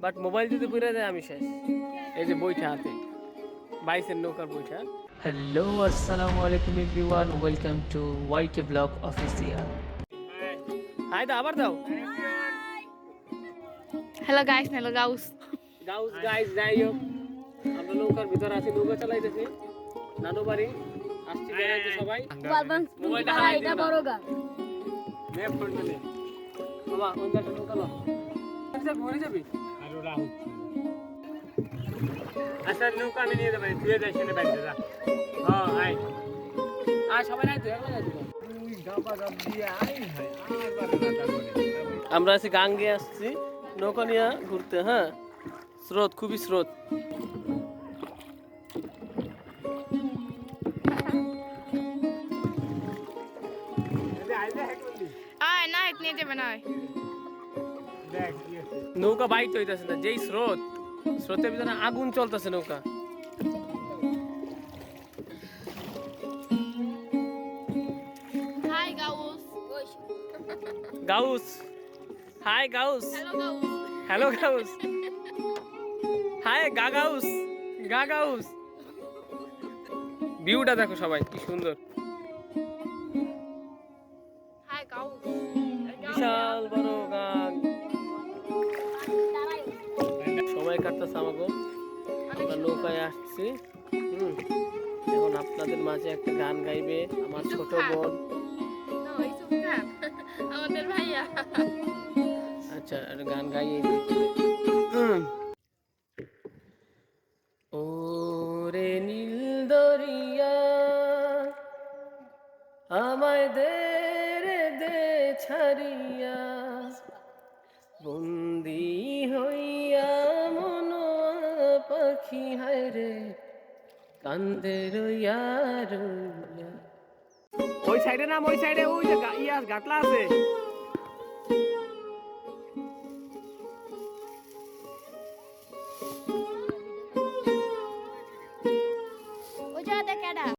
But mobile যদি পুরে যায় আমি শেষ। এই যে বইটা হাতে, বাইসের নৌকার বইটা। হ্যালো আসসালামু আলাইকুম everyone, welcome to YK blog official. Hi দা, আবার দাও। Hello guys, hello guys. Guys guys, যাই হোক আমরা নৌকার ভিতরে আছি, নৌকা চালাইতেছি নানু বাড়ি আসছি বেড়াইতে সবাই। মোবাইলটা হারাই দিও না। বড় গান ম্যাপ করতে নে বাবা, কোন জায়গা নৌকা লো আচ্ছা ঘুরে যাবি আর ওরা হচ্ছে আচ্ছা নৌকা আমি নিয়ে যাবো, তুই যাই সেটা ব্যাগ যা। হ্যাঁ আয় আর সবাই নাই তো একলা যাই তো। তুই গাবা গাব দিয়ে আয় ভাই আর বারে না তারপরে আমরা আছি গাঙ্গে, আসছি নৌকা নিয়ে ঘুরতে। হ্যাঁ, স্রোত, খুবই স্রোত। এই আইলে হ্যাঁ করলি আয় না এক নিয়ে যাবে না দেখ নৌকা বাইট হইতেছে না, যেই স্রোত, স্রোতের ভিতরে আগুন চলতেছে নৌকা। Hi guys. Guys, hi guys, hello guys. Hello guys, hi গাগাউস, গাগাউস। ভিউটা দেখো সবাই, কি সুন্দর, হাই গাউস। বিশাল বড় গান। সময় কাটতেছে আমাকে, আমরা নৌকায় আসছি। এখন আপনাদের মাঝে একটা গান গাইবে আমার ছোট বোন। আমাদের ভাইয়া। আচ্ছা, একটা গান গাইয়ে ও রে নীল দরিয়া, আমায় দে রে দে ছাড়িয়া, বন্দি হইয়া মন পাখি হায় রে কান্দে রইয়া রইয়া। ওই সাইডে নাম, ওই সাইডে ওই যে ইয়া গাটলা আছে।